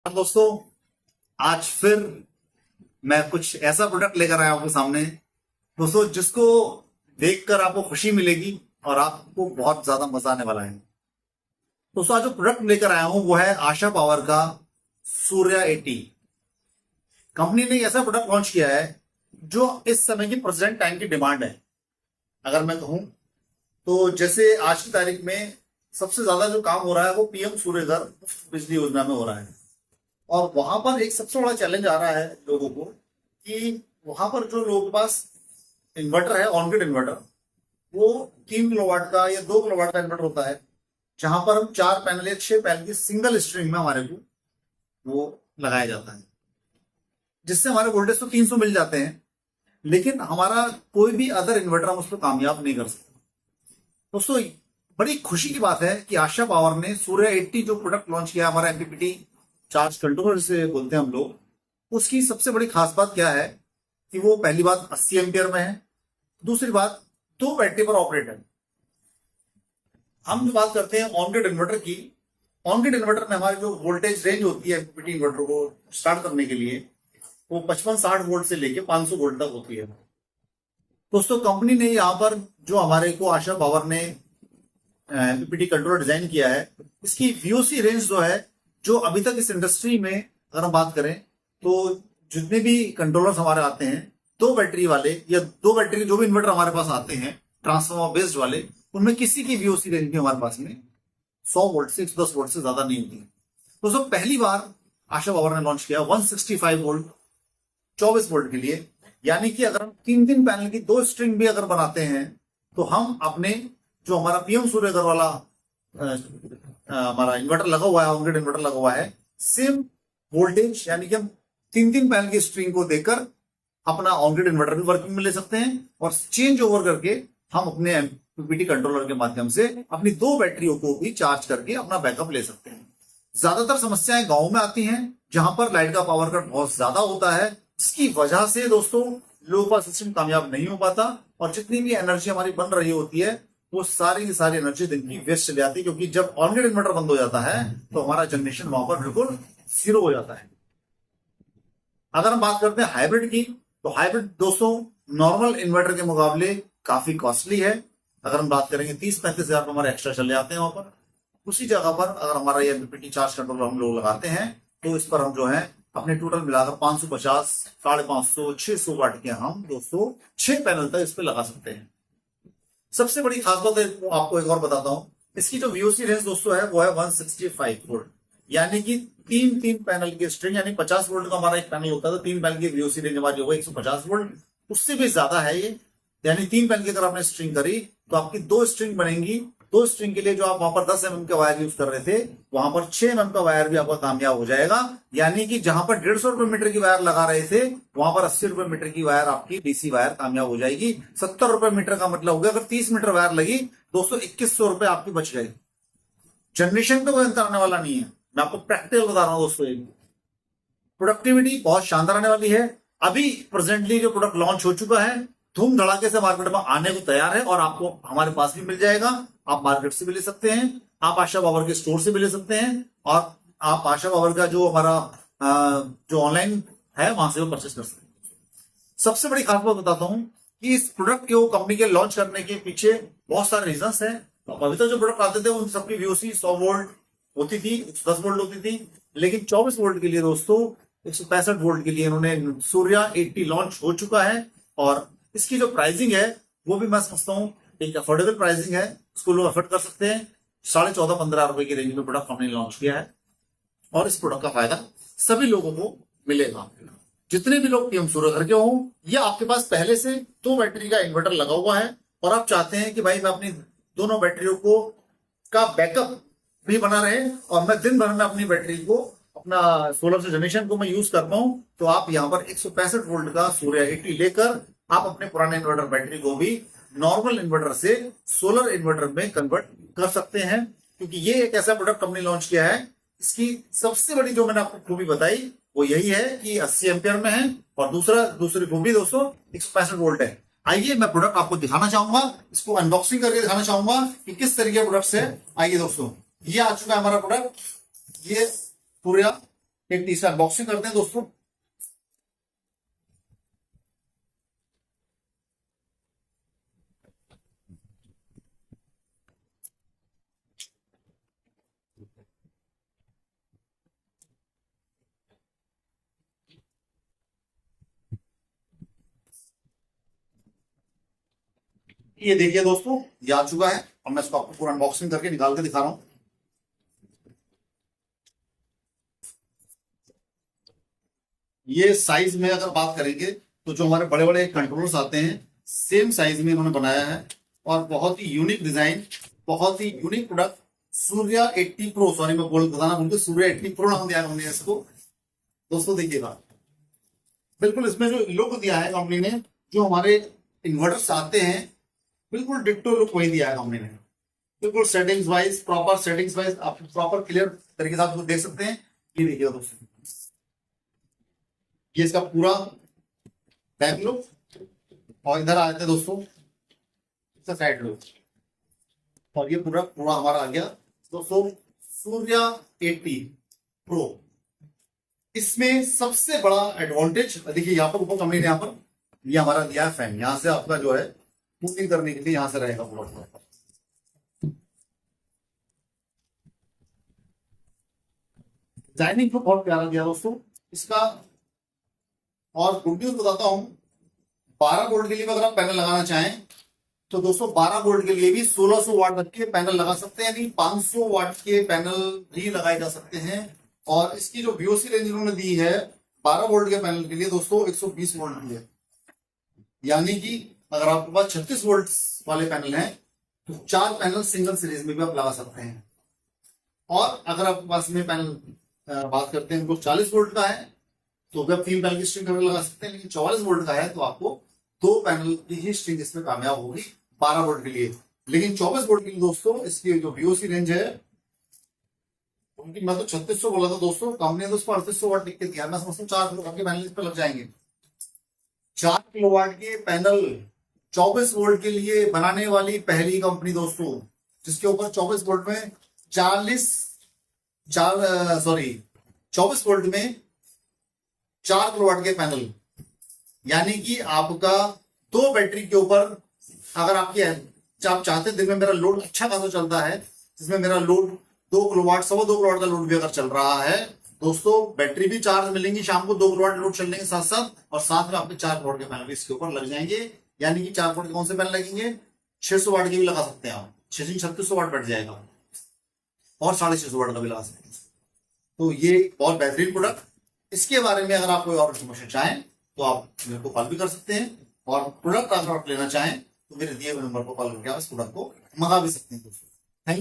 दोस्तों, आज फिर मैं कुछ ऐसा प्रोडक्ट लेकर आया आपके सामने दोस्तों, जिसको देखकर आपको खुशी मिलेगी और आपको बहुत ज्यादा मजा आने वाला है। दोस्तों, आज जो प्रोडक्ट लेकर आया हूं वो है आशा पावर का सूर्या 80। कंपनी ने ऐसा प्रोडक्ट लॉन्च किया है जो इस समय की प्रेजेंट टाइम की डिमांड है। अगर मैं कहूं तो जैसे आज की तारीख में सबसे ज्यादा जो काम हो रहा है वो पीएम सूर्यघर मुफ्त बिजली योजना में हो रहा है। और वहां पर एक सबसे बड़ा चैलेंज आ रहा है लोगों को कि वहां पर जो लोगों के पास इन्वर्टर है, ऑन ग्रिड इन्वर्टर, वो 3 किलोवाट का या 2 किलोवाट का इन्वर्टर होता है, जहां पर हम 4 पैनल या 6 पैनल की सिंगल स्ट्रिंग में हमारे को वो लगाया जाता है, जिससे हमारे वोल्टेज तो 300 मिल जाते हैं, लेकिन हमारा कोई भी अदर इन्वर्टर हम उस पर कामयाब नहीं कर सकते। दोस्तों, बड़ी खुशी की बात है कि आशा पावर ने सूर्या 80 जो प्रोडक्ट लॉन्च किया, हमारा एमपीपीटी चार्ज कंट्रोलर से बोलते हैं हम लोग, उसकी सबसे बड़ी खास बात क्या है कि वो पहली बात 80 एम्पियर में है, दूसरी बात 2 बैटरी पर ऑपरेट है। हम जो बात करते हैं ऑन ग्रिड इन्वर्टर की, ऑन ग्रिड इन्वर्टर में हमारी जो वोल्टेज रेंज होती है एमपीपीटी इन्वर्टर को स्टार्ट करने के लिए, वो 55-60 वोल्ट से लेके 500 वोल्ट तक होती है। दोस्तों, कंपनी ने यहाँ पर जो हमारे को आशा पावर ने एमपीपीटी कंट्रोलर डिजाइन किया है, इसकी वीओसी रेंज जो है, जो अभी तक इस इंडस्ट्री में अगर हम बात करें तो जितने भी कंट्रोलर्स हमारे आते हैं 2 बैटरी वाले या 2 बैटरी जो भी इन्वर्टर हमारे पास आते हैं ट्रांसफॉर्मर बेस्ड वाले, उनमें किसी की वीओसी रेंज भी हमारे पास में 100 वोल्ट से 110 वोल्ट से ज्यादा नहीं होती है। दोस्तों, पहली बार आशा पावर ने लॉन्च किया 165 वोल्ट 24 वोल्ट के लिए, यानी कि अगर हम 3 पैनल की 2 स्ट्रिंग भी अगर बनाते हैं तो हम अपने जो हमारा पीएम सूर्यघर वाला हमारा इन्वर्टर लगा हुआ है, ऑन ग्रिड इन्वर्टर लगा हुआ है, सेम वोल्टेज, यानी कि हम 3 पैनल की स्ट्रिंग को देकर अपना ऑन ग्रिड इन्वर्टर भी वर्किंग में ले सकते हैं और चेंज ओवर करके हम अपने एमपीपीटी कंट्रोलर के माध्यम से अपनी 2 बैटरियों को भी चार्ज करके अपना बैकअप ले सकते हैं। ज्यादातर समस्याएं गांव में आती हैं, जहां पर लाइट का पावर कट बहुत ज्यादा होता है, जिसकी वजह से दोस्तों लो पावर सिस्टम कामयाब नहीं हो पाता और जितनी भी एनर्जी हमारी बन रही होती है वो सारी की सारी एनर्जी दिन की वेस्ट चली जाती है, क्योंकि जब ऑन ग्रिड इन्वर्टर बंद हो जाता है तो हमारा जनरेशन वहां पर बिल्कुल जीरो हो जाता है। अगर हम बात करते हैं हाइब्रिड की, तो हाइब्रिड दोस्तों नॉर्मल इन्वर्टर के मुकाबले काफी कॉस्टली है। अगर हम बात करेंगे 30-35 हजार हमारे एक्स्ट्रा चले जाते हैं वहां पर। उसी जगह पर अगर हमारा ये एमपीपीटी चार्ज कंट्रोलर हम लोग लगाते हैं तो इस पर हम जो है अपने टोटल मिलाकर 550, 550, 600 वाट के हम दोस्तों 6 पैनल तक इस पे लगा सकते हैं। सबसे बड़ी खास बात आपको एक और बताता हूं, इसकी जो वीओसी रेंज दोस्तों है वो है 165 वोल्ट, यानी कि 3 पैनल की स्ट्रिंग, यानी 50 वोल्ट का हमारा एक पैनल होता है, तो 3 पैनल की वीओसी रेंज हमारी होगी 150 वोल्ट, उससे भी ज्यादा है ये। यानी 3 पैनल की अगर आपने स्ट्रिंग करी तो आपकी 2 स्ट्रिंग बनेंगी। 2 स्ट्रिंग के लिए जो आप वहां पर 10 mm का वायर यूज कर रहे थे, वहां पर 6 mm का वायर भी आपका कामयाब हो जाएगा। यानी कि जहां पर 150 रुपए मीटर की वायर लगा रहे थे, वहां पर 80 रुपए मीटर की वायर आपकी डीसी वायर कामयाब हो जाएगी। 70 रुपए मीटर का मतलब हो गया, अगर 30 मीटर वायर लगी दोस्तों 2100 रुपए आपकी बच गए। जनरेशन पे कोई अंतर आने वाला नहीं है, मैं आपको प्रैक्टिकल बता रहा हूं दोस्तों। प्रोडक्टिविटी बहुत शानदार आने वाली है। अभी प्रेजेंटली जो प्रोडक्ट लॉन्च हो चुका है, धूम धड़ाके से मार्केट में आने को तैयार है और आपको हमारे पास भी मिल जाएगा। आप मार्केट से भी ले सकते हैं, आप आशा पावर के स्टोर से भी ले सकते हैं, और आप आशा पावर का जो हमारा जो ऑनलाइन है वहां से भी परचेस कर सकते हैं। सबसे बड़ी खास बात बताता हूं कि इस प्रोडक्ट को कंपनी के लॉन्च करने के पीछे बहुत सारे रीजंस हैं। अभी तक जो प्रोडक्ट आते थे उन सबकी वीओसी 100 वोल्ट होती थी, 110 वोल्ट होती थी, लेकिन 24 वोल्ट के लिए दोस्तों 165 वोल्ट के लिए इन्होंने सूर्या 80 लॉन्च हो चुका है। और इसकी जो प्राइसिंग है वो भी मैं समझता हूँ एक अफोर्डेबल प्राइसिंग है, उसको लोग अफोर्ड कर सकते हैं। 14.5-15 रुपए की रेंज में प्रोडक्ट कंपनी ने लॉन्च किया है और इस प्रोडक्ट का फायदा सभी लोगों को मिलेगा, जितने भी लोग पीएम सूर्यघर के हों या आपके पास पहले से 2 बैटरी का इन्वर्टर लगा हुआ है और आप चाहते हैं कि भाई मैं अपनी दोनों बैटरियों को का बैकअप भी बना रहे और मैं दिन भर में अपनी बैटरी को, अपना सोलर से जनरेशन को मैं यूज कर पाऊं, तो आप यहाँ पर 165 वोल्ट का सूर्या 80 लेकर आप अपने पुराने इन्वर्टर बैटरी को भी नॉर्मल इन्वर्टर से सोलर इन्वर्टर में कन्वर्ट कर सकते हैं। क्योंकि ये एक ऐसा प्रोडक्ट कंपनी लॉन्च किया है, इसकी सबसे बड़ी जो मैंने आपको खूबी बताई वो यही है कि 80 एम्पियर में है, और दूसरी खूबी दोस्तों 165 वोल्ट है। आइए मैं प्रोडक्ट आपको दिखाना चाहूंगा, इसको अनबॉक्सिंग करके दिखाना चाहूंगा कि किस तरीके प्रोडक्ट है। आइए दोस्तों, ये आ चुका है हमारा प्रोडक्ट, ये सूर्या एक तीसरा अनबॉक्सिंग करते हैं दोस्तों। ये देखिए दोस्तों, ये आ चुका है और मैं इसको आपको पूरा अनबॉक्सिंग करके निकाल के दिखा रहा हूं। ये साइज में अगर बात करेंगे तो जो हमारे बड़े बड़े कंट्रोलर्स आते हैं सेम साइज में इन्होंने बनाया है और बहुत ही यूनिक डिजाइन, बहुत ही unique product. Surya 80 pro, sorry मैं बताना भूल गया, सूर्या 80 प्रो नाम दिया हमने इसको। दोस्तों देखिएगा, बिल्कुल इसमें जो लुक दिया है कंपनी ने, जो हमारे इन्वर्टर्स आते हैं बिल्कुल डिट्टो लुक वही दिया है कंपनी ने। बिल्कुल settings wise, proper settings wise आप प्रॉपर क्लियर तरीके से आप देख सकते हैं। ये देखिएगा दोस्तों, ये इसका पूरा बैक लुक, और इधर आ जाते हैं दोस्तों इसका साइड लुक, और ये पूरा पूरा हमारा आ गया दोस्तों सूर्या 80 प्रो। इसमें सबसे बड़ा एडवांटेज देखिए, यहाँ पर ऊपर कंपनी ने यहाँ पर ये हमारा दिया है फैन, यहां से आपका जो है कूलिंग करने के लिए यहां से रहेगा पूरा। डिजाइनिंग तो बहुत प्यारा दिया दोस्तों इसका। और गुड न्यूज बताता हूं, 12 वोल्ट के लिए अगर आप पैनल लगाना चाहें तो दोस्तों 12 वोल्ट के लिए भी 1600 वाट तक के पैनल लगा सकते हैं, यानी 500 वाट के पैनल भी लगाए जा सकते हैं। और इसकी जो वीओसी रेंज इन्होंने दी है 12 वोल्ट के पैनल के लिए दोस्तों 120 वोल्ट की है, यानी कि अगर आपके पास 36 वोल्ट वाले पैनल हैं तो 4 पैनल सिंगल सीरीज में भी आप लगा सकते हैं। और अगर आपके पास में पैनल बात करते हैं 40 वोल्ट का है तो भी आप 3 पैनल की स्ट्रिंग करके लगा सकते हैं, लेकिन 44 वोल्ट का है तो आपको 2 पैनल की ही स्ट्रिंग इसमें कामयाब होगी 12 वोल्ट के लिए। लेकिन 24 वोल्ट के लिए दोस्तों इसकी जो वीओसी रेंज है उनकी, मैं तो 3600 बोला था दोस्तों, कंपनी ने तो उसको 3800 वाट लिख के दिया। मैं समझता हूँ 4 किलोवाट के पैनल इस पर लग जाएंगे। 4 किलोवाट के पैनल 24 वोल्ट के लिए बनाने वाली पहली कंपनी दोस्तों, जिसके ऊपर 24 वोल्ट में 24 वोल्ट में 4 किलोवाट के पैनल, यानी कि आपका 2 बैटरी के ऊपर अगर आप चाहते दिन में मेरा लोड अच्छा खासा चलता है, जिसमें मेरा लोड 2 किलोवाट 2.25 किलोवाट का लोड भी अगर चल रहा है दोस्तों, बैटरी भी चार्ज मिलेंगी शाम को 2 किलोवाट लोड चलने के साथ साथ, और साथ में आपके 4 किलोवाट के पैनल भी इसके ऊपर लग जाएंगे। यानी कि 4 किलोवाट के कौन से पैनल लगेंगे, 600 वाट के भी लगा सकते हैं आप, 3600 वाट बैठ जाएगा, और 650 वाट का भी लगा सकते हैं। तो ये बहुत बेहतरीन प्रोडक्ट। इसके बारे में अगर आप कोई और इन्फॉर्मेशन चाहें तो आप मेरे को कॉल भी कर सकते हैं, और प्रोडक्ट अगर आप लेना चाहें तो मेरे दिए हुए नंबर पर कॉल करके आप इस प्रोडक्ट को मंगा भी सकते हैं दोस्तों।